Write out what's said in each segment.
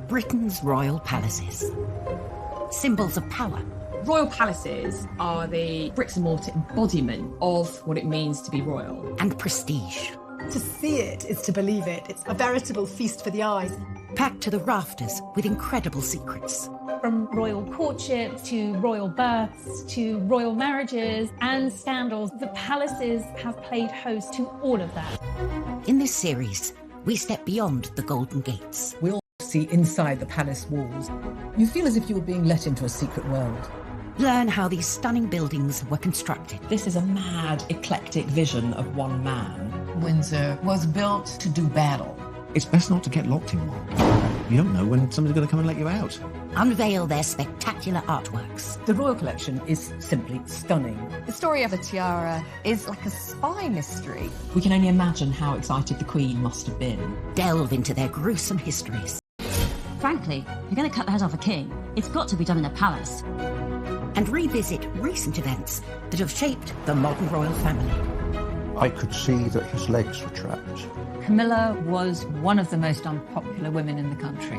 Britain's royal palaces. Symbols of power. Royal palaces are the bricks and mortar embodiment of what it means to be royal. And prestige. To see it is to believe it. It's a veritable feast for the eyes. Packed to the rafters with incredible secrets. From royal courtships to royal births to royal marriages and scandals, the palaces have played host to all of that. In this series, we step beyond the Golden Gates. We all see inside the palace walls. You feel as if you were being let into a secret world. Learn how these stunning buildings were constructed. This is a mad, eclectic vision of one man. Windsor was built to do battle. It's best not to get locked in one. You don't know when somebody's going to come and let you out. Unveil their spectacular artworks. The royal collection is simply stunning. The story of a tiara is like a spy mystery. We can only imagine how excited the Queen must have been. Delve into their gruesome histories. Frankly, if you're going to cut the head off a king, it's got to be done in a palace. And revisit recent events that have shaped the modern royal family. I could see that his legs were trapped. Camilla was one of the most unpopular women in the country.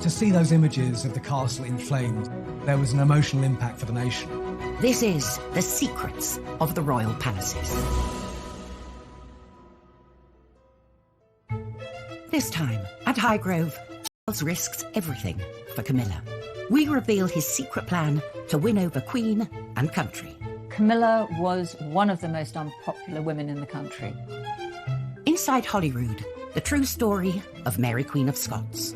To see those images of the castle in flames, there was an emotional impact for the nation. This is The Secrets of the Royal Palaces. This time, at Highgrove, Charles risks everything for Camilla. We reveal his secret plan to win over Queen and country. Camilla was one of the most unpopular women in the country. Inside Holyrood, the true story of Mary Queen of Scots.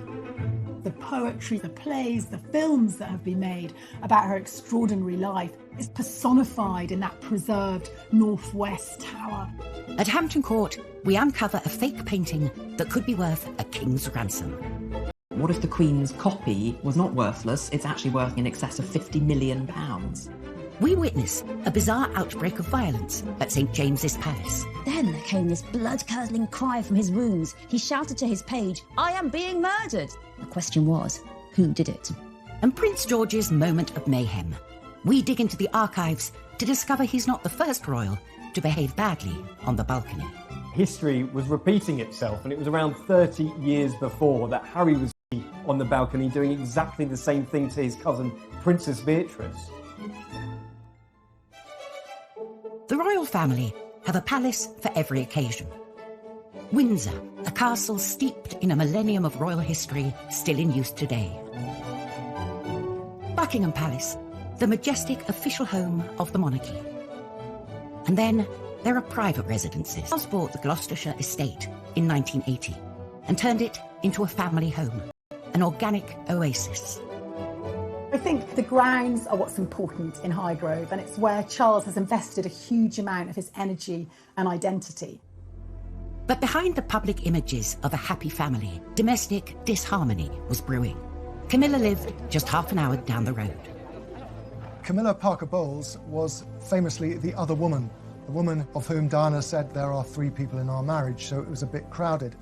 The poetry, the plays, the films that have been made about her extraordinary life is personified in that preserved Northwest Tower. At Hampton Court, we uncover a fake painting that could be worth a king's ransom. What if the Queen's copy was not worthless, it's actually worth in excess of £50 million? We witness a bizarre outbreak of violence at St James's Palace. Then there came this blood-curdling cry from his rooms. He shouted to his page, "I am being murdered!" The question was, who did it? And Prince George's moment of mayhem. We dig into the archives to discover he's not the first royal to behave badly on the balcony. History was repeating itself, and it was around 30 years before that Harry was on the balcony doing exactly the same thing to his cousin, Princess Beatrice. The royal family have a palace for every occasion. Windsor, a castle steeped in a millennium of royal history, still in use today. Buckingham Palace, the majestic official home of the monarchy. And then there are private residences. Charles bought the Gloucestershire estate in 1980 and turned it into a family home, an organic oasis. I think the grounds are what's important in Highgrove, and it's where Charles has invested a huge amount of his energy and identity. But behind the public images of a happy family, domestic disharmony was brewing. Camilla lived just half an hour down the road. Camilla Parker Bowles was famously the other woman, the woman of whom Diana said there are 3 people in our marriage, so it was a bit crowded.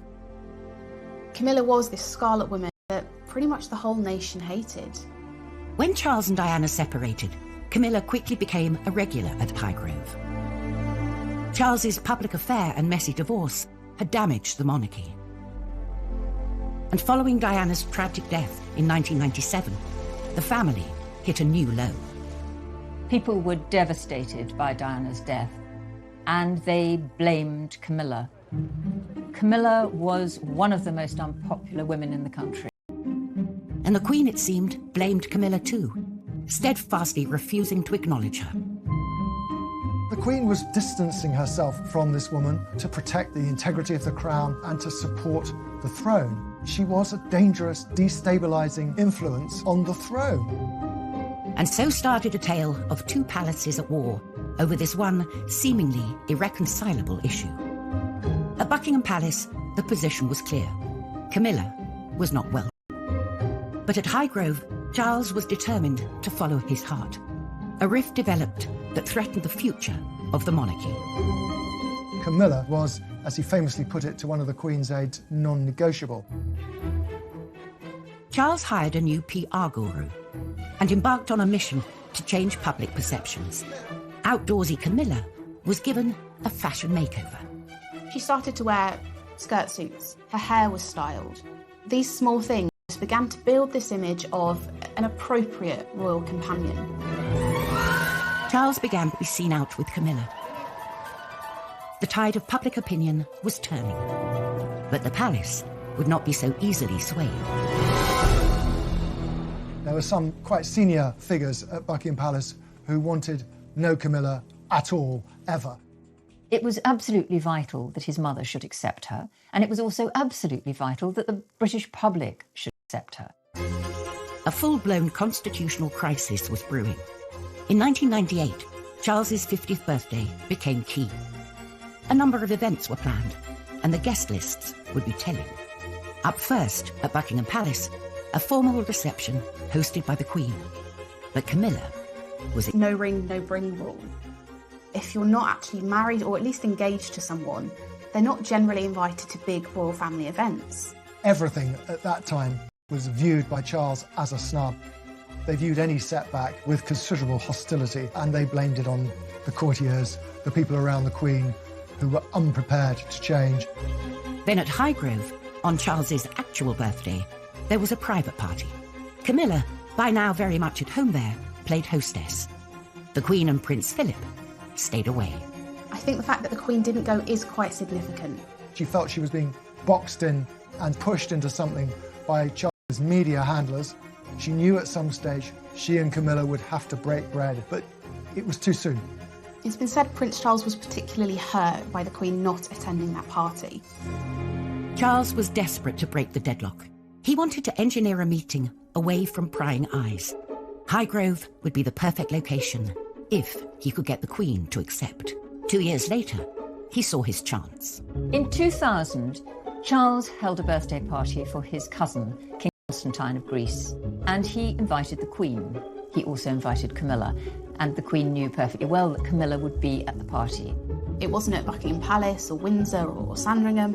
Camilla was this scarlet woman that pretty much the whole nation hated. When Charles and Diana separated, Camilla quickly became a regular at Highgrove. Charles's public affair and messy divorce had damaged the monarchy. And following Diana's tragic death in 1997, the family hit a new low. People were devastated by Diana's death, and they blamed Camilla. Camilla was one of the most unpopular women in the country. And the Queen, it seemed, blamed Camilla too, steadfastly refusing to acknowledge her. The Queen was distancing herself from this woman to protect the integrity of the crown and to support the throne. She was a dangerous, destabilising influence on the throne. And so started a tale of 2 palaces at war over this one seemingly irreconcilable issue. At Buckingham Palace, the position was clear. Camilla was not welcome. But at Highgrove, Charles was determined to follow his heart. A rift developed that threatened the future of the monarchy. Camilla was, as he famously put it to one of the Queen's aides, non-negotiable. Charles hired a new PR guru and embarked on a mission to change public perceptions. Outdoorsy Camilla was given a fashion makeover. She started to wear skirt suits. Her hair was styled. These small things began to build this image of an appropriate royal companion. Charles began to be seen out with Camilla. The tide of public opinion was turning, but the palace would not be so easily swayed. There were some quite senior figures at Buckingham Palace who wanted no Camilla at all, ever. It was absolutely vital that his mother should accept her, and it was also absolutely vital that the British public should accept her. A full-blown constitutional crisis was brewing. In 1998, Charles's 50th birthday became key. A number of events were planned, and the guest lists would be telling. Up first, at Buckingham Palace, a formal reception hosted by the Queen. But Camilla was... No ring, no bring rule. If you're not actually married or at least engaged to someone, they're not generally invited to big royal family events. Everything at that time was viewed by Charles as a snub. They viewed any setback with considerable hostility, and they blamed it on the courtiers, the people around the Queen, who were unprepared to change. Then at Highgrove, on Charles's actual birthday, there was a private party. Camilla, by now very much at home there, played hostess. The Queen and Prince Philip stayed away. I think the fact that the Queen didn't go is quite significant. She felt she was being boxed in and pushed into something by Charles's media handlers. She knew at some stage she and Camilla would have to break bread, but it was too soon. It's been said Prince Charles was particularly hurt by the Queen not attending that party. Charles was desperate to break the deadlock. He wanted to engineer a meeting away from prying eyes. Highgrove would be the perfect location if he could get the Queen to accept. 2 years later, he saw his chance. In 2000, Charles held a birthday party for his cousin, King Constantine of Greece, and he invited the Queen. He also invited Camilla, and the Queen knew perfectly well that Camilla would be at the party. It wasn't at Buckingham Palace or Windsor or Sandringham.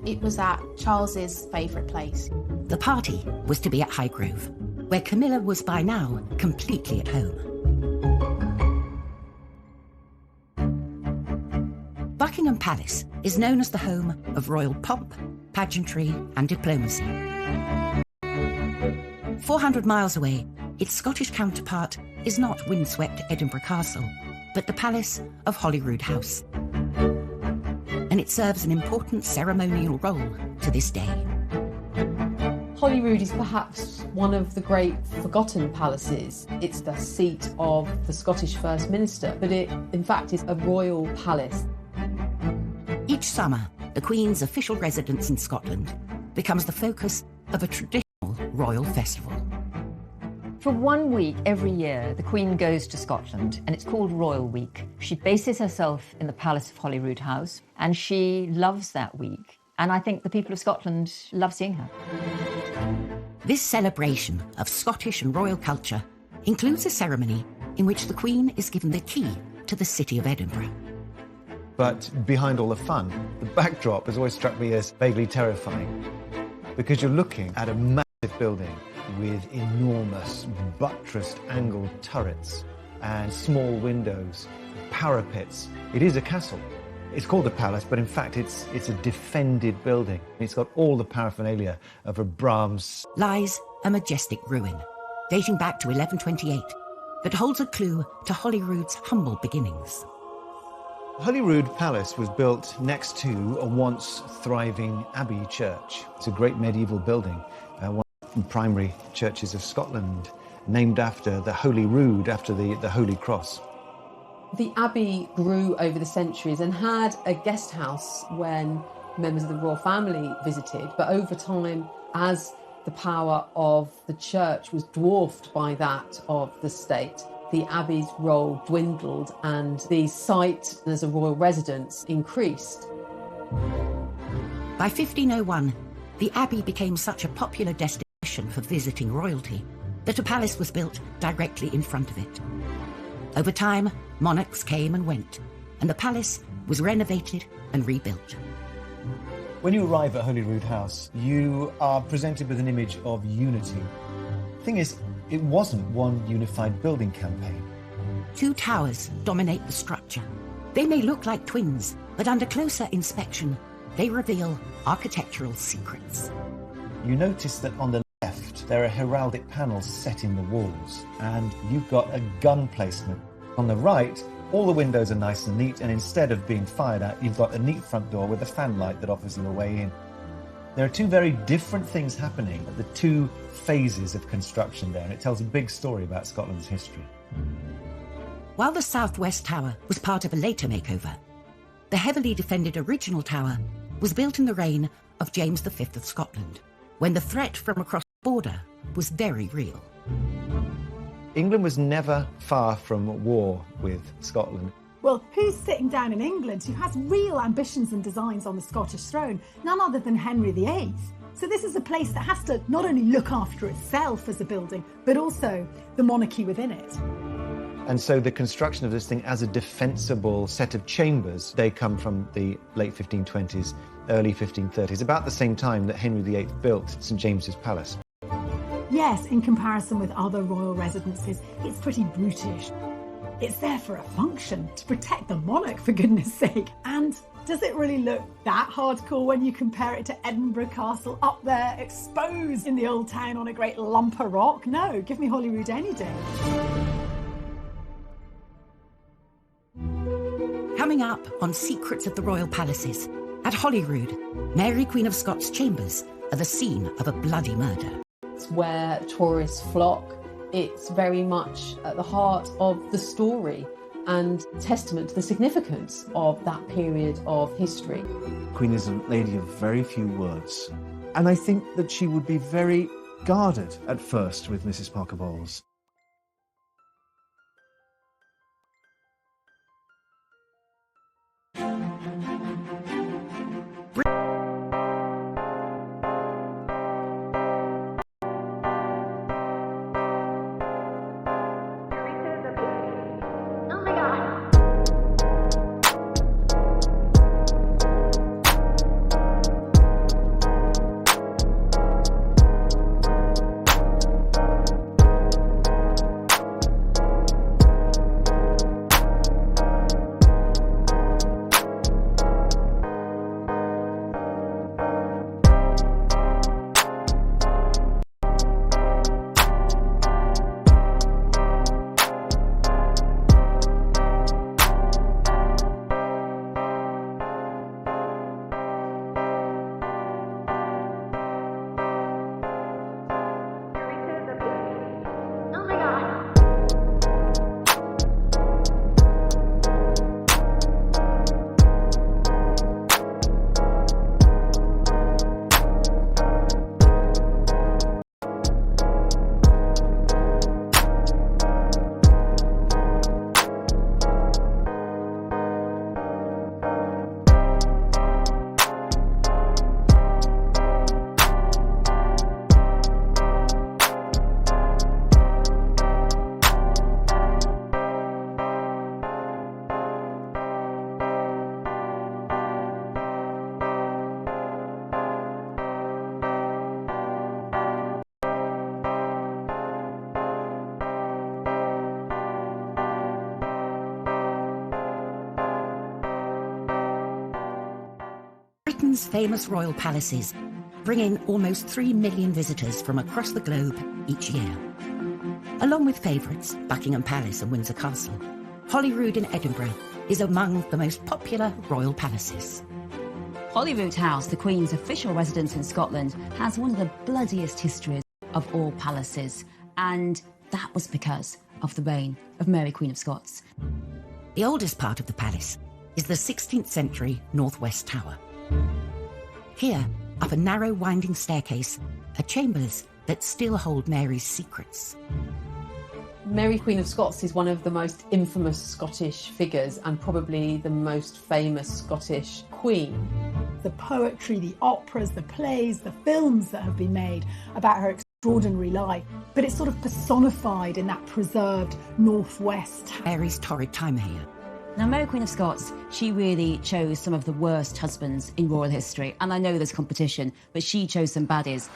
It was at Charles's favourite place. The party was to be at Highgrove, where Camilla was by now completely at home. Buckingham Palace is known as the home of royal pomp, pageantry and diplomacy. 400 miles away, its Scottish counterpart is not windswept Edinburgh Castle, but the palace of Holyrood House. And it serves an important ceremonial role to this day. Holyrood is perhaps one of the great forgotten palaces. It's the seat of the Scottish First Minister, but it, in fact, is a royal palace. Each summer, the Queen's official residence in Scotland becomes the focus of a traditional royal festival. For 1 week every year, the Queen goes to Scotland, and it's called Royal Week. She bases herself in the Palace of Holyrood House, and she loves that week. And I think the people of Scotland love seeing her. This celebration of Scottish and royal culture includes a ceremony in which the Queen is given the key to the city of Edinburgh. But behind all the fun, the backdrop has always struck me as vaguely terrifying, because you're looking at a massive building with enormous buttressed angled turrets and small windows, parapets. It is a castle. It's called a palace, but in fact it's a defended building. It's got all the paraphernalia of a Brahms. Lies a majestic ruin, dating back to 1128, that holds a clue to Holyrood's humble beginnings. Holyrood Palace was built next to a once thriving abbey church. It's a great medieval building, one of the primary churches of Scotland, named after the Holyrood, after the Holy Cross. The abbey grew over the centuries and had a guest house when members of the royal family visited, but over time, as the power of the church was dwarfed by that of the state, the abbey's role dwindled and the site as a royal residence increased. By 1501, the abbey became such a popular destination for visiting royalty that a palace was built directly in front of it. Over time, monarchs came and went, and the palace was renovated and rebuilt. When you arrive at Holyrood House, you are presented with an image of unity. The thing is, it wasn't one unified building campaign. 2 towers dominate the structure. They may look like twins, but under closer inspection, they reveal architectural secrets. you notice that on the left there are heraldic panels set in the walls, and you've got a gun placement. On the right, all the windows are nice and neat, and instead of being fired at, you've got a neat front door with a fan light that offers you a way in. There are two very different things happening at the two phases of construction there, and it tells a big story about Scotland's history. While the southwest tower was part of a later makeover, the heavily defended original tower was built in the reign of James V of Scotland, when the threat from across the border was very real. England was never far from war with Scotland. Well, who's sitting down in England who has real ambitions and designs on the Scottish throne? None other than Henry VIII. So this is a place that has to not only look after itself as a building, but also the monarchy within it. And so the construction of this thing as a defensible set of chambers, they come from the late 1520s, early 1530s, about the same time that Henry VIII built St James's Palace. Yes, in comparison with other royal residences, it's pretty brutish. It's there for a function, to protect the monarch, for goodness sake. And does it really look that hardcore when you compare it to Edinburgh Castle up there, exposed in the old town on a great lump of rock? No, give me Holyrood any day. Coming up on Secrets of the Royal Palaces, at Holyrood, Mary Queen of Scots' chambers are the scene of a bloody murder. It's where tourists flock. It's very much at the heart of the story and testament to the significance of that period of history. The Queen is a lady of very few words, and I think that she would be very guarded at first with Mrs. Parker Bowles. Britain's famous royal palaces bring in almost 3 million visitors from across the globe each year. Along with favourites, Buckingham Palace and Windsor Castle, Holyrood in Edinburgh is among the most popular royal palaces. Holyrood House, the Queen's official residence in Scotland, has one of the bloodiest histories of all palaces, and that was because of the reign of Mary Queen of Scots. The oldest part of the palace is the 16th century Northwest Tower. Here, up a narrow winding staircase, are chambers that still hold Mary's secrets. Mary Queen of Scots is one of the most infamous Scottish figures and probably the most famous Scottish queen. The poetry, the operas, the plays, the films that have been made about her extraordinary life, but it's sort of personified in that preserved Northwest. Mary's torrid time here. Now, Mary Queen of Scots, she really chose some of the worst husbands in royal history, and I know there's competition, but she chose some baddies.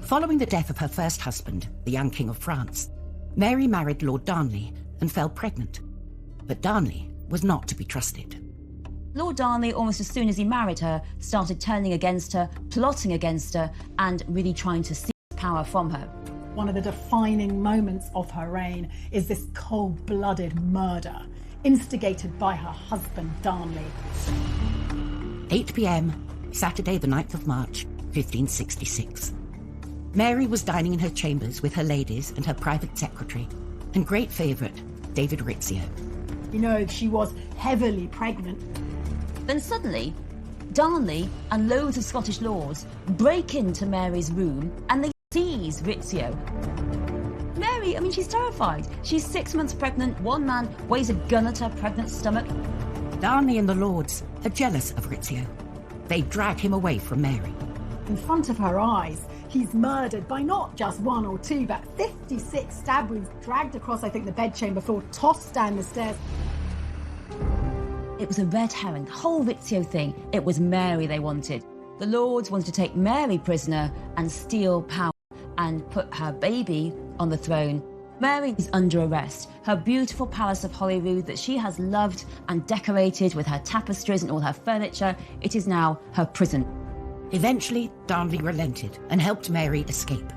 Following the death of her first husband, the young King of France, Mary married Lord Darnley and fell pregnant. But Darnley was not to be trusted. Lord Darnley, almost as soon as he married her, started turning against her, plotting against her, and really trying to seize power from her. One of the defining moments of her reign is this cold-blooded murder, instigated by her husband, Darnley. 8 p.m, Saturday the 9th of March, 1566. Mary was dining in her chambers with her ladies and her private secretary, and great favourite, David Rizzio. You know, she was heavily pregnant. Then suddenly, Darnley and loads of Scottish lords break into Mary's room and they seize Rizzio. Mary, I mean, she's terrified. She's 6 months pregnant, one man weighs a gun at her pregnant stomach. Darnley and the lords are jealous of Rizzio. They drag him away from Mary. In front of her eyes, he's murdered by not just one or two, but 56 stab wounds, dragged across, I think, the bedchamber floor, tossed down the stairs. It was a red herring, the whole Rizzio thing. It was Mary they wanted. The lords wanted to take Mary prisoner and steal power and put her baby on the throne. Mary is under arrest. Her beautiful palace of Holyrood that she has loved and decorated with her tapestries and all her furniture, it is now her prison. Eventually, Darnley relented and helped Mary escape.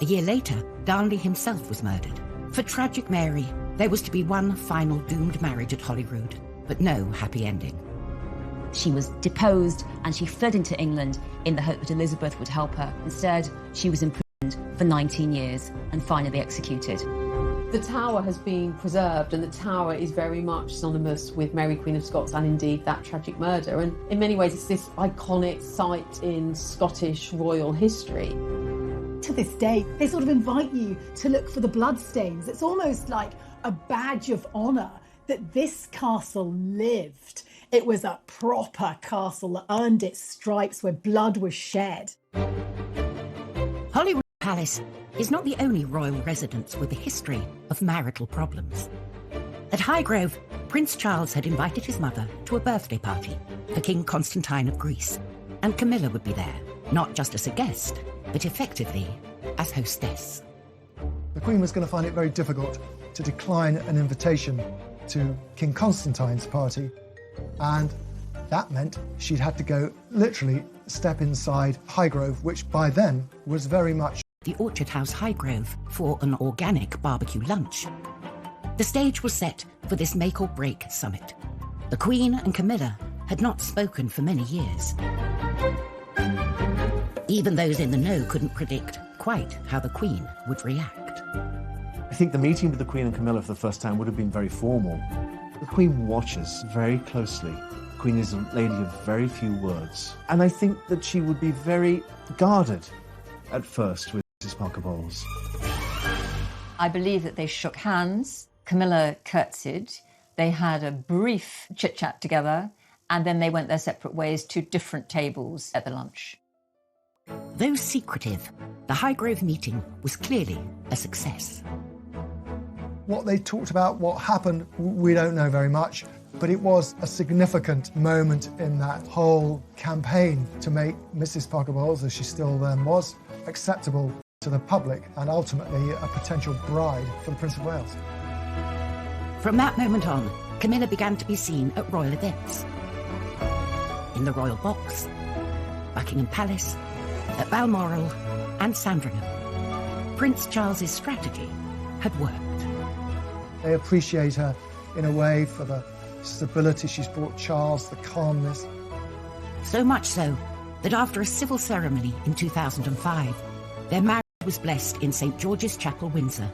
A year later, Darnley himself was murdered. For tragic Mary, there was to be one final doomed marriage at Holyrood, but no happy ending. She was deposed and she fled into England in the hope that Elizabeth would help her. Instead, she was imprisoned for 19 years and finally executed. The Tower has been preserved, and the Tower is very much synonymous with Mary, Queen of Scots, and indeed that tragic murder. And in many ways, it's this iconic site in Scottish royal history. To this day, they sort of invite you to look for the bloodstains. It's almost like a badge of honour that this castle lived. It was a proper castle that earned its stripes where blood was shed. Holyrood Palace is not the only royal residence with a history of marital problems. At Highgrove, Prince Charles had invited his mother to a birthday party for King Constantine of Greece, and Camilla would be there, not just as a guest, but effectively as hostess. The Queen was going to find it very difficult to decline an invitation to King Constantine's party, and that meant she'd had to go literally step inside Highgrove, which by then was very much the Orchard House Highgrove for an organic barbecue lunch. The stage was set for this make-or-break summit. The Queen and Camilla had not spoken for many years. Even those in the know couldn't predict quite how the Queen would react. I think the meeting with the Queen and Camilla for the first time would have been very formal. The Queen watches very closely. The Queen is a lady of very few words. And I think that she would be very guarded at first with Mrs. Parker Bowles. I believe that they shook hands. Camilla curtsied. They had a brief chit-chat together, and then they went their separate ways to different tables at the lunch. Though secretive, the Highgrove meeting was clearly a success. what they talked about, what happened, we don't know very much, but it was a significant moment in that whole campaign to make Mrs. Parker Bowles, as she still then was, acceptable to the public and ultimately a potential bride for the Prince of Wales. From that moment on, Camilla began to be seen at royal events. In the Royal Box, Buckingham Palace, at Balmoral and Sandringham. Prince Charles's strategy had worked. They appreciate her in a way for the stability she's brought Charles, the calmness. So much so that after a civil ceremony in 2005, their marriage was blessed in St. George's Chapel, Windsor,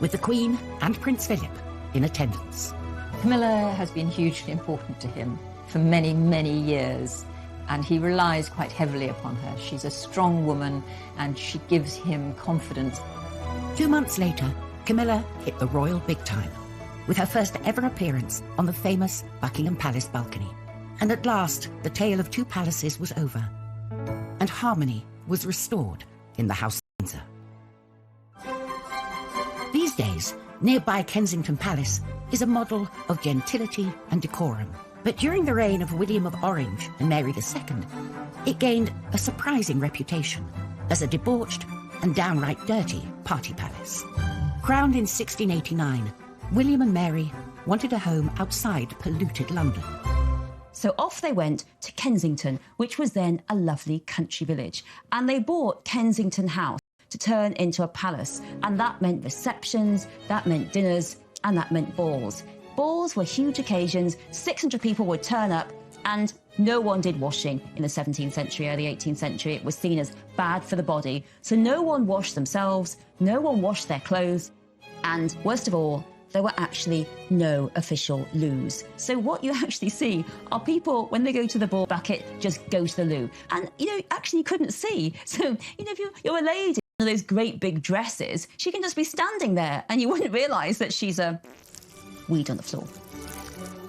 with the Queen and Prince Philip in attendance. Camilla has been hugely important to him for many, many years, and he relies quite heavily upon her. She's a strong woman, and she gives him confidence. 2 months later, Camilla hit the royal big time, with her first ever appearance on the famous Buckingham Palace balcony. And at last, the tale of two palaces was over, and harmony was restored in the House of Windsor. These days, nearby Kensington Palace is a model of gentility and decorum. But during the reign of William of Orange and Mary II, it gained a surprising reputation as a debauched and downright dirty party palace. Crowned in 1689, William and Mary wanted a home outside polluted London. So off they went to Kensington, which was then a lovely country village. And they bought Kensington House to turn into a palace. And that meant receptions, that meant dinners, and that meant balls. Balls were huge occasions, 600 people would turn up, and no one did washing in the 17th century, early 18th century. It was seen as bad for the body. So no one washed themselves, no one washed their clothes, and worst of all, there were actually no official loos. So what you actually see are people, when they go to the ball bucket, just go to the loo. And, actually you couldn't see. So, if you're a lady in those great big dresses, she can just be standing there and you wouldn't realise that she's a weed on the floor.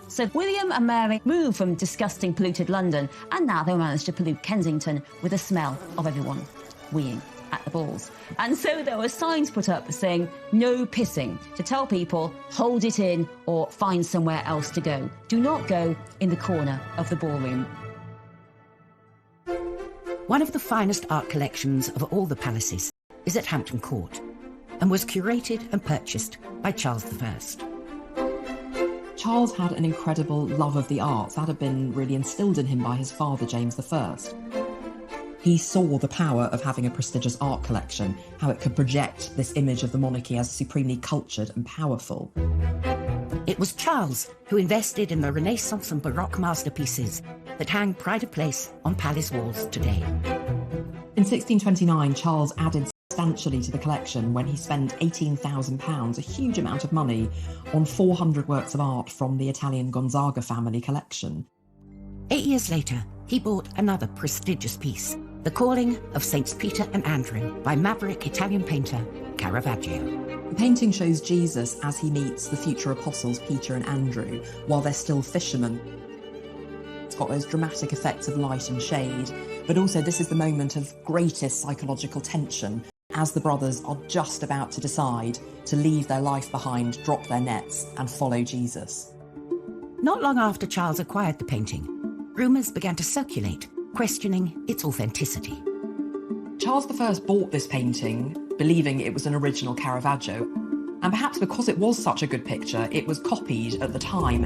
So William and Mary moved from disgusting, polluted London, and now they managed to pollute Kensington with the smell of everyone weeing at the balls. And so there were signs put up saying no pissing, to tell people hold it in or find somewhere else to go. Do not go in the corner of the ballroom. One of the finest art collections of all the palaces is at Hampton Court and was curated and purchased by Charles I. Charles had an incredible love of the arts that had been really instilled in him by his father, James I. He saw the power of having a prestigious art collection, how it could project this image of the monarchy as supremely cultured and powerful. It was Charles who invested in the Renaissance and Baroque masterpieces that hang pride of place on palace walls today. In 1629, Charles added substantially to the collection when he spent £18,000, a huge amount of money, on 400 works of art from the Italian Gonzaga family collection. 8 years later, he bought another prestigious piece, The Calling of Saints Peter and Andrew by maverick Italian painter Caravaggio. The painting shows Jesus as he meets the future apostles Peter and Andrew while they're still fishermen. It's got those dramatic effects of light and shade, but also this is the moment of greatest psychological tension as the brothers are just about to decide to leave their life behind, drop their nets, and follow Jesus. Not long after Charles acquired the painting, rumours began to circulate, questioning its authenticity. Charles I bought this painting, believing it was an original Caravaggio, and perhaps because it was such a good picture, it was copied at the time.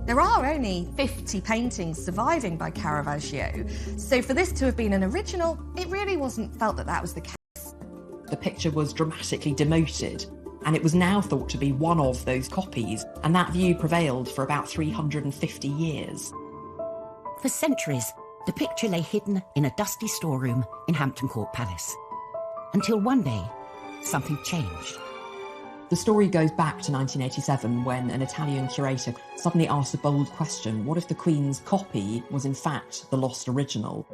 There are only 50 paintings surviving by Caravaggio, so for this to have been an original, it really wasn't felt that that was the case. The picture was dramatically demoted, and it was now thought to be one of those copies, and that view prevailed for about 350 years. For centuries, the picture lay hidden in a dusty storeroom in Hampton Court Palace. Until one day, something changed. The story goes back to 1987 when an Italian curator suddenly asked a bold question: what if the Queen's copy was in fact the lost original?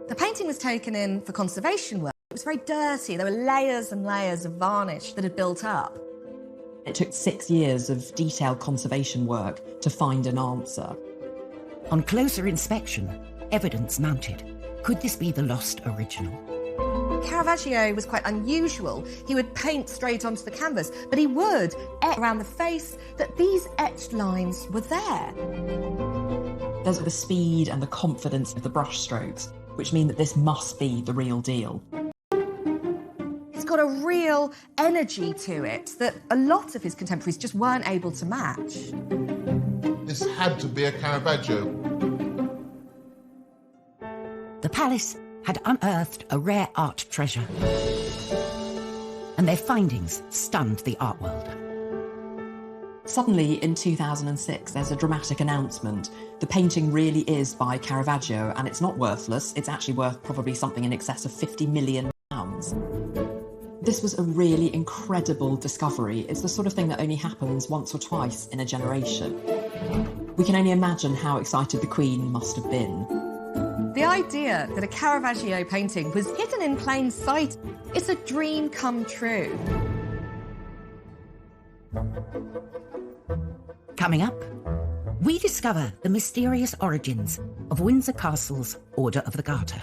The painting was taken in for conservation work. It was very dirty. There were layers and layers of varnish that had built up. It took 6 years of detailed conservation work to find an answer. On closer inspection, evidence mounted. Could this be the lost original? Caravaggio was quite unusual. He would paint straight onto the canvas, but he would etch around the face that these etched lines were there. There's the speed and the confidence of the brush strokes, which mean that this must be the real deal. It's got a real energy to it that a lot of his contemporaries just weren't able to match. This had to be a Caravaggio. The palace had unearthed a rare art treasure, and their findings stunned the art world. Suddenly, in 2006, there's a dramatic announcement. The painting really is by Caravaggio, and it's not worthless. It's actually worth probably something in excess of £50 million. This was a really incredible discovery. It's the sort of thing that only happens once or twice in a generation. We can only imagine how excited the Queen must have been. The idea that a Caravaggio painting was hidden in plain sight, it's a dream come true. Coming up, we discover the mysterious origins of Windsor Castle's Order of the Garter.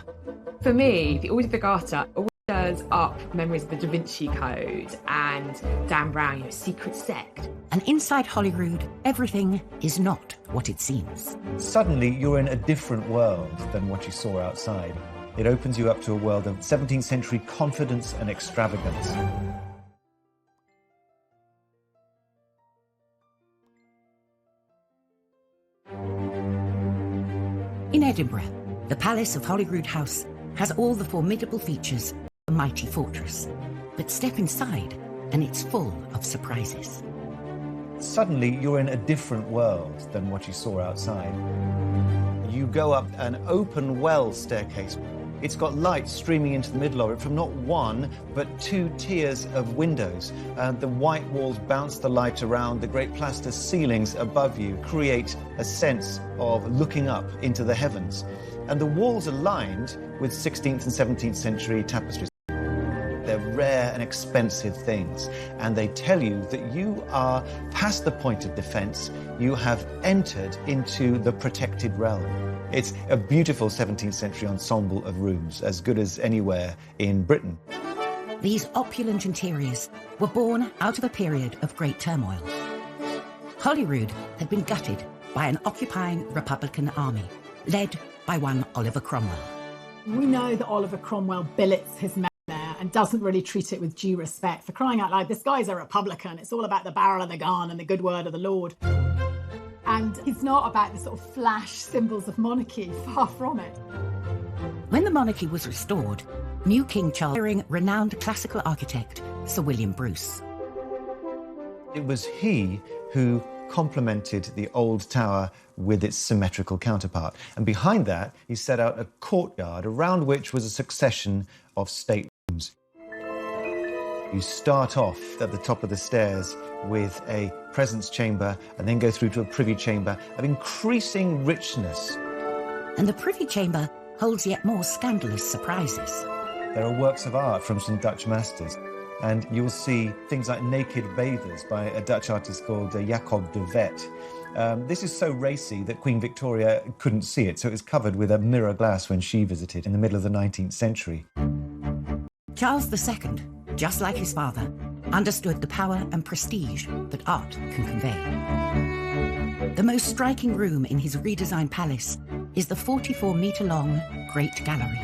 For me, the Order of the Garter always stirs up memories of the Da Vinci Code and Dan Brown, secret sect. And inside Holyrood, everything is not what it seems. Suddenly, you're in a different world than what you saw outside. It opens you up to a world of 17th century confidence and extravagance. Edinburgh, the Palace of Holyrood House has all the formidable features of a mighty fortress. But step inside and it's full of surprises. Suddenly, you're in a different world than what you saw outside. You go up an open well staircase. It's got light streaming into the middle of it from not one, but 2 tiers of windows. The white walls bounce the light around. The great plaster ceilings above you create a sense of looking up into the heavens. And the walls are lined with 16th and 17th century tapestries. They're rare and expensive things, and they tell you that you are past the point of defense. You have entered into the protected realm. It's a beautiful 17th century ensemble of rooms, as good as anywhere in Britain. These opulent interiors were born out of a period of great turmoil. Holyrood had been gutted by an occupying Republican army, led by one Oliver Cromwell. We know that Oliver Cromwell billets his men there and doesn't really treat it with due respect. For crying out loud, this guy's a Republican. It's all about the barrel of the gun and the good word of the Lord. And it's not about the sort of flash symbols of monarchy, far from it. When the monarchy was restored, new King Charles hiring renowned classical architect Sir William Bruce. It was he who complemented the old tower with its symmetrical counterpart. And behind that, he set out a courtyard around which was a succession of staterooms. You start off at the top of the stairs with a presence chamber and then go through to a privy chamber of increasing richness. And the privy chamber holds yet more scandalous surprises. There are works of art from some Dutch masters, and you'll see things like naked bathers by a Dutch artist called Jacob de Vet. This is so racy that Queen Victoria couldn't see it, so it was covered with a mirror glass when she visited in the middle of the 19th century. Charles II, just like his father, understood the power and prestige that art can convey. The most striking room in his redesigned palace is the 44-metre-long Great Gallery,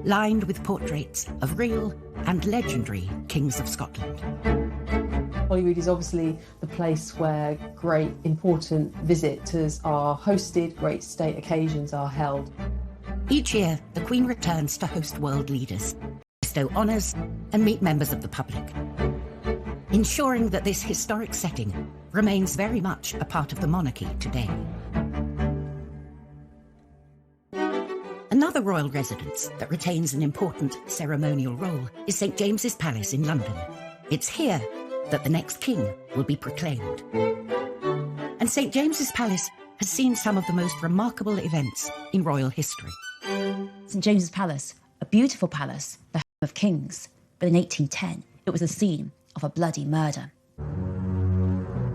lined with portraits of real and legendary kings of Scotland. Holyrood is obviously the place where great important visitors are hosted, great state occasions are held. Each year, the Queen returns to host world leaders, bestow honours and meet members of the public, ensuring that this historic setting remains very much a part of the monarchy today. Another royal residence that retains an important ceremonial role is St James's Palace in London. It's here that the next king will be proclaimed. And St James's Palace has seen some of the most remarkable events in royal history. St James's Palace, a beautiful palace, the home of kings, but in 1810 it was the scene of a bloody murder.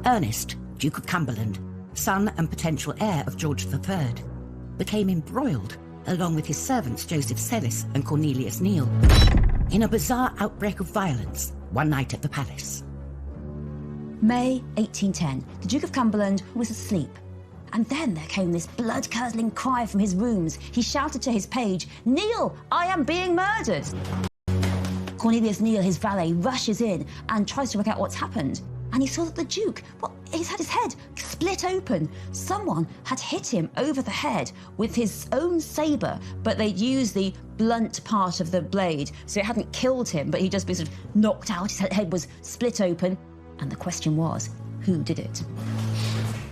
Ernest, Duke of Cumberland, son and potential heir of George III, became embroiled, along with his servants Joseph Sellis and Cornelius Neil, in a bizarre outbreak of violence one night at the palace. May 1810, the Duke of Cumberland was asleep. And then there came this blood-curdling cry from his rooms. He shouted to his page, "Neil, I am being murdered!" Cornelius Neil, his valet, rushes in and tries to work out what's happened. And he saw that the Duke, he's had his head split open. Someone had hit him over the head with his own sabre, but they'd used the blunt part of the blade, so it hadn't killed him, but he'd just been sort of knocked out. His head was split open. And the question was, who did it?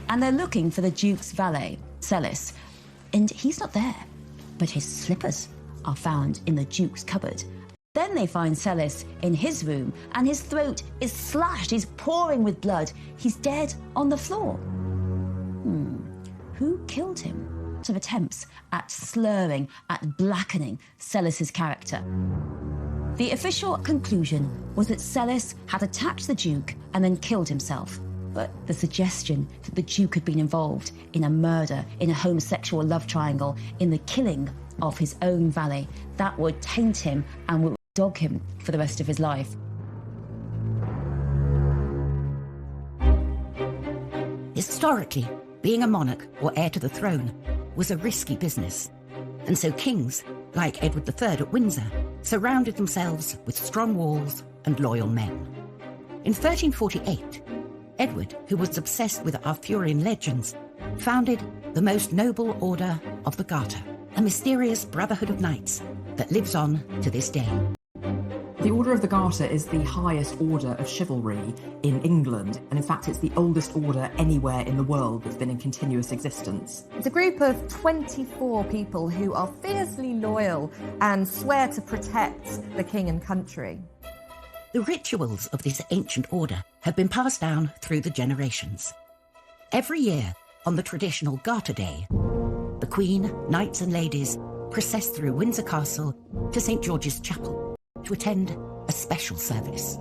And they're looking for the Duke's valet, Sellis, and he's not there. But his slippers are found in the Duke's cupboard. Then they find Sellis in his room, and his throat is slashed. He's pouring with blood. He's dead on the floor. Who killed him? Lots of attempts at slurring, at blackening Sellis's character. The official conclusion was that Sellis had attacked the Duke and then killed himself. But the suggestion that the Duke had been involved in a murder, in a homosexual love triangle, in the killing of his own valet, that would taint him and would dog him for the rest of his life. Historically, being a monarch or heir to the throne was a risky business. And so kings, like Edward III at Windsor, surrounded themselves with strong walls and loyal men. In 1348, Edward, who was obsessed with Arthurian legends, founded the most noble order of the Garter, a mysterious brotherhood of knights that lives on to this day. The Order of the Garter is the highest order of chivalry in England, and in fact it's the oldest order anywhere in the world that's been in continuous existence. It's a group of 24 people who are fiercely loyal and swear to protect the king and country. The rituals of this ancient order have been passed down through the generations. Every year, on the traditional Garter Day, the Queen, knights and ladies process through Windsor Castle to St George's Chapel to attend a special service.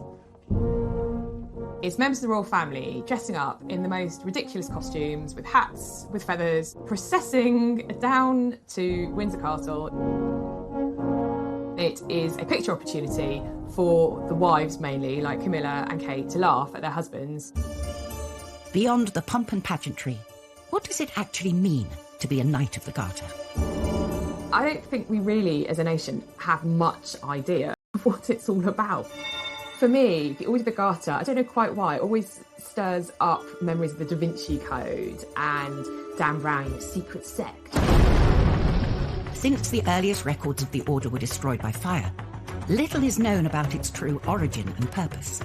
It's members of the royal family dressing up in the most ridiculous costumes, with hats, with feathers, processing down to Windsor Castle. It is a picture opportunity for the wives mainly, like Camilla and Kate, to laugh at their husbands. Beyond the pomp and pageantry, what does it actually mean to be a Knight of the Garter? I don't think we really, as a nation, have much idea of what it's all about. For me, the Order of the Garter, I don't know quite why, always stirs up memories of the Da Vinci Code and Dan Brown's secret sect. Since the earliest records of the order were destroyed by fire, little is known about its true origin and purpose.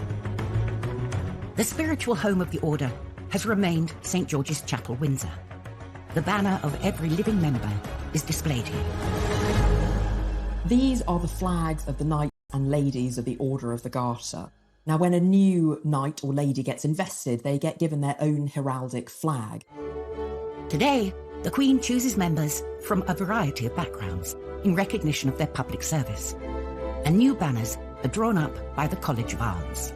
The spiritual home of the order has remained St George's Chapel, Windsor. The banner of every living member is displayed here. These are the flags of the knights and ladies of the Order of the Garter. Now, when a new knight or lady gets invested, they get given their own heraldic flag. Today, the Queen chooses members from a variety of backgrounds in recognition of their public service. And new banners are drawn up by the College of Arms.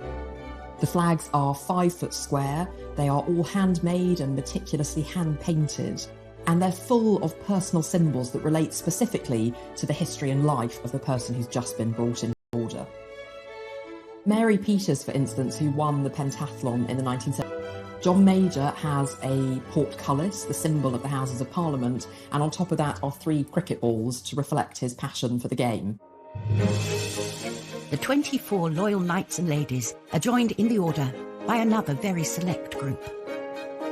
The flags are 5 foot square, they are all handmade and meticulously hand-painted, and they're full of personal symbols that relate specifically to the history and life of the person who's just been brought into the order. Mary Peters, for instance, who won the pentathlon in the 1970s, John Major has a portcullis, the symbol of the Houses of Parliament, and on top of that are 3 cricket balls to reflect his passion for the game. The 24 loyal knights and ladies are joined in the order by another very select group.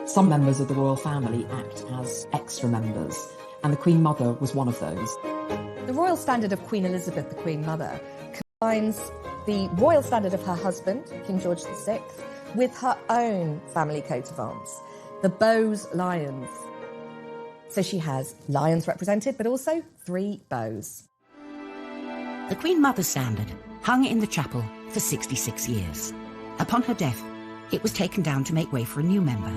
Some members of the royal family act as extra members, and the Queen Mother was one of those. The royal standard of Queen Elizabeth, the Queen Mother, combines the royal standard of her husband, King George VI, with her own family coat of arms, the Bowes Lions. So she has lions represented, but also 3 bows. The Queen Mother's standard hung in the chapel for 66 years. Upon her death, it was taken down to make way for a new member.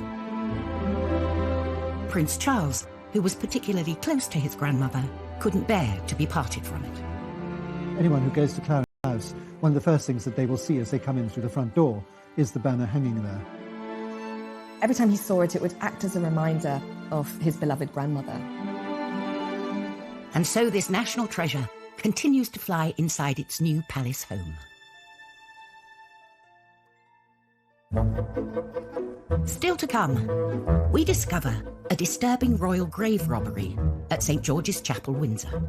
Prince Charles, who was particularly close to his grandmother, couldn't bear to be parted from it. Anyone who goes to Clarence House, one of the first things that they will see as they come in through the front door is the banner hanging there. Every time he saw it, it would act as a reminder of his beloved grandmother. And so this national treasure continues to fly inside its new palace home. Still to come, we discover a disturbing royal grave robbery at St George's Chapel, Windsor.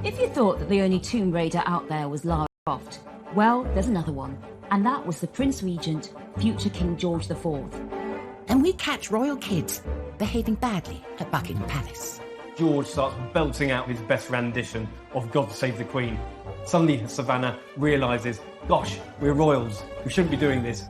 If you thought that the only tomb raider out there was Lara Croft, well, there's another one, and that was the Prince Regent, future King George IV. And we catch royal kids behaving badly at Buckingham Palace. George starts belting out his best rendition of God Save the Queen. Suddenly Savannah realises, gosh, we're royals, we shouldn't be doing this.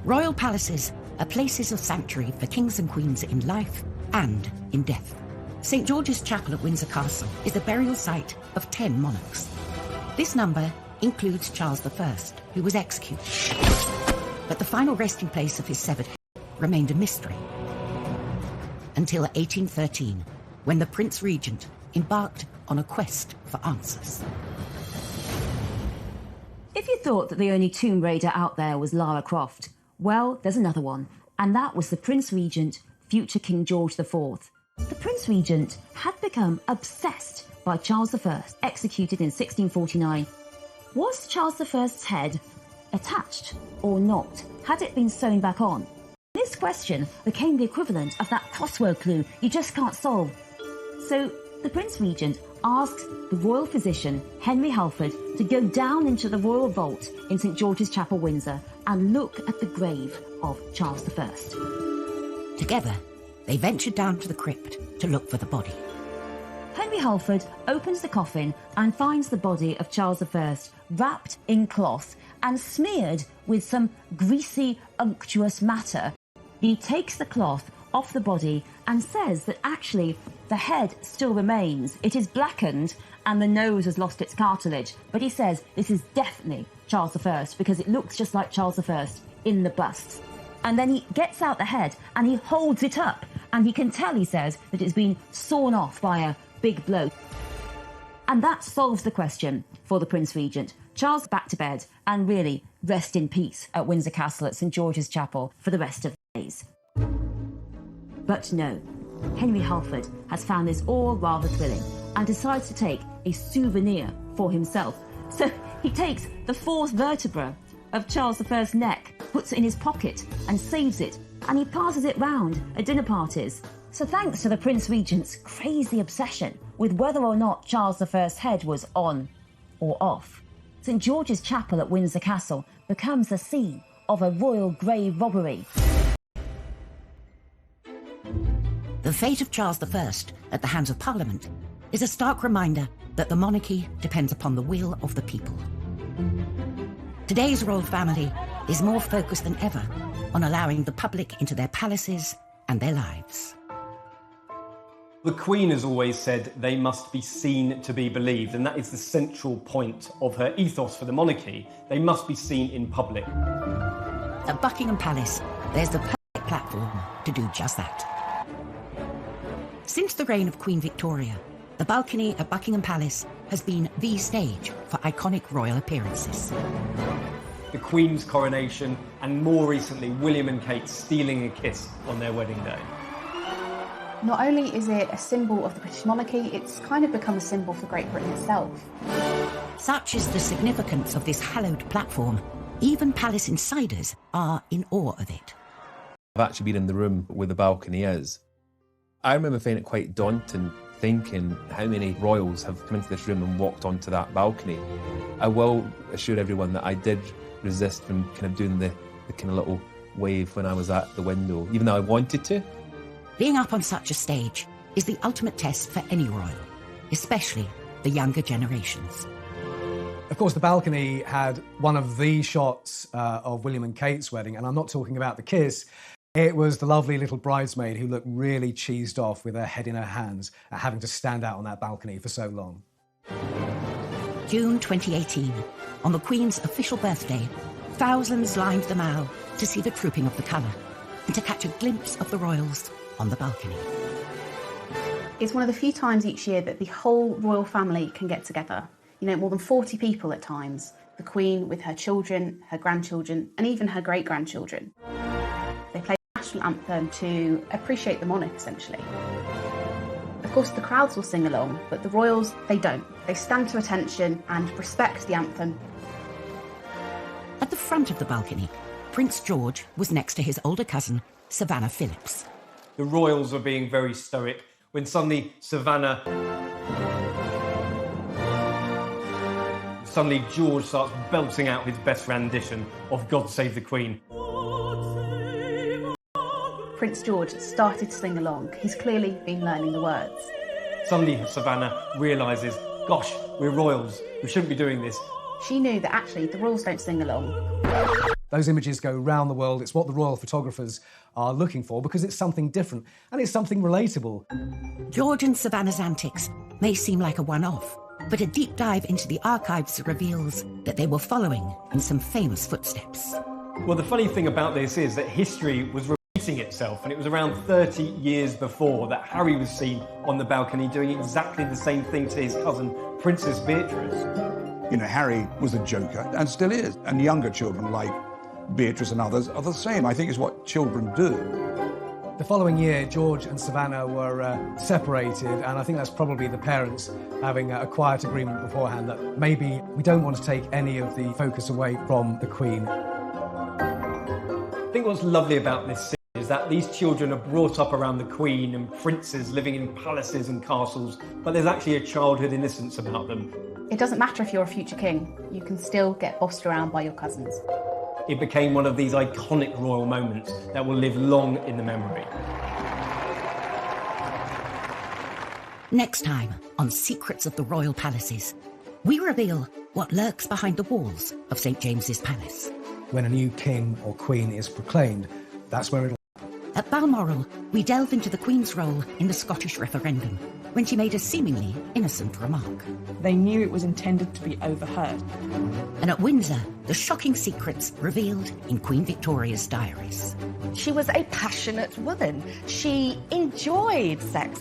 Royal palaces are places of sanctuary for kings and queens in life and in death. St George's Chapel at Windsor Castle is the burial site of 10 monarchs. This number includes Charles I, who was executed. But the final resting place of his severed head remained a mystery. Until 1813, when the Prince Regent embarked on a quest for answers. If you thought that the only tomb raider out there was Lara Croft, well, there's another one, and that was the Prince Regent, future King George IV. The Prince Regent had become obsessed by Charles I, executed in 1649. Was Charles I's head attached or not? Had it been sewn back on? This question became the equivalent of that crossword clue you just can't solve. So the Prince Regent asks the royal physician, Henry Halford, to go down into the royal vault in St George's Chapel, Windsor, and look at the grave of Charles I. Together, they ventured down to the crypt to look for the body. Henry Halford opens the coffin and finds the body of Charles I wrapped in cloth and smeared with some greasy, unctuous matter. He takes the cloth off the body and says that actually the head still remains. It is blackened and the nose has lost its cartilage. But he says this is definitely Charles I because it looks just like Charles I in the bust. And then he gets out the head and he holds it up, and he can tell, he says, that it's been sawn off by a big blow. And that solves the question for the Prince Regent. Charles back to bed and really rest in peace at Windsor Castle at St George's Chapel for the rest of the days. But no, Henry Halford has found this all rather thrilling and decides to take a souvenir for himself. So he takes the fourth vertebra of Charles I's neck, puts it in his pocket and saves it, and he passes it round at dinner parties. So thanks to the Prince Regent's crazy obsession with whether or not Charles I's head was on or off, St George's Chapel at Windsor Castle becomes the scene of a royal grave robbery. The fate of Charles I at the hands of Parliament is a stark reminder that the monarchy depends upon the will of the people. Today's royal family is more focused than ever on allowing the public into their palaces and their lives. The Queen has always said they must be seen to be believed, and that is the central point of her ethos for the monarchy. They must be seen in public. At Buckingham Palace, there's the perfect platform to do just that. Since the reign of Queen Victoria, the balcony at Buckingham Palace has been the stage for iconic royal appearances. The Queen's coronation, and more recently, William and Kate stealing a kiss on their wedding day. Not only is it a symbol of the British monarchy, it's kind of become a symbol for Great Britain itself. Such is the significance of this hallowed platform, even palace insiders are in awe of it. I've actually been in the room where the balcony is. I remember finding it quite daunting, thinking how many royals have come into this room and walked onto that balcony. I will assure everyone that I did resist from kind of doing the kind of little wave when I was at the window, even though I wanted to. Being up on such a stage is the ultimate test for any royal, especially the younger generations. Of course, the balcony had one of the shots of William and Kate's wedding, and I'm not talking about the kiss. It was the lovely little bridesmaid who looked really cheesed off with her head in her hands at having to stand out on that balcony for so long. June 2018, on the Queen's official birthday, thousands lined the Mall to see the trooping of the colour and to catch a glimpse of the royals on the balcony. It's one of the few times each year that the whole royal family can get together. You know, more than 40 people at times. The Queen with her children, her grandchildren, and even her great-grandchildren. They play the national anthem to appreciate the monarch, essentially. Of course, the crowds will sing along, but the royals, they don't. They stand to attention and respect the anthem. At the front of the balcony, Prince George was next to his older cousin, Savannah Phillips. The royals were being very stoic when suddenly George starts belting out his best rendition of God Save the Queen. Prince George started to sing along. He's clearly been learning the words. Suddenly Savannah realises, gosh, we're royals, we shouldn't be doing this. She knew that actually the royals don't sing along. Those images go round the world. It's what the royal photographers are looking for because it's something different and it's something relatable. George and Savannah's antics may seem like a one-off, but a deep dive into the archives reveals that they were following in some famous footsteps. Well, the funny thing about this is that history was repeating itself, and it was around 30 years before that Harry was seen on the balcony doing exactly the same thing to his cousin, Princess Beatrice. You know, Harry was a joker, and still is, and younger children like Beatrice and others are the same. I think it's what children do. The following year, George and Savannah were separated, and I think that's probably the parents having a quiet agreement beforehand that maybe we don't want to take any of the focus away from the Queen. I think what's lovely about this scene is that these children are brought up around the Queen and princes living in palaces and castles, but there's actually a childhood innocence about them. It doesn't matter if you're a future king, you can still get bossed around by your cousins. It became one of these iconic royal moments that will live long in the memory. Next time on Secrets of the Royal Palaces, we reveal what lurks behind the walls of St James's Palace. When a new king or queen is proclaimed, that's where it'll... At Balmoral, we delve into the Queen's role in the Scottish referendum, when she made a seemingly innocent remark. They knew it was intended to be overheard. And at Windsor, the shocking secrets revealed in Queen Victoria's diaries. She was a passionate woman. She enjoyed sex.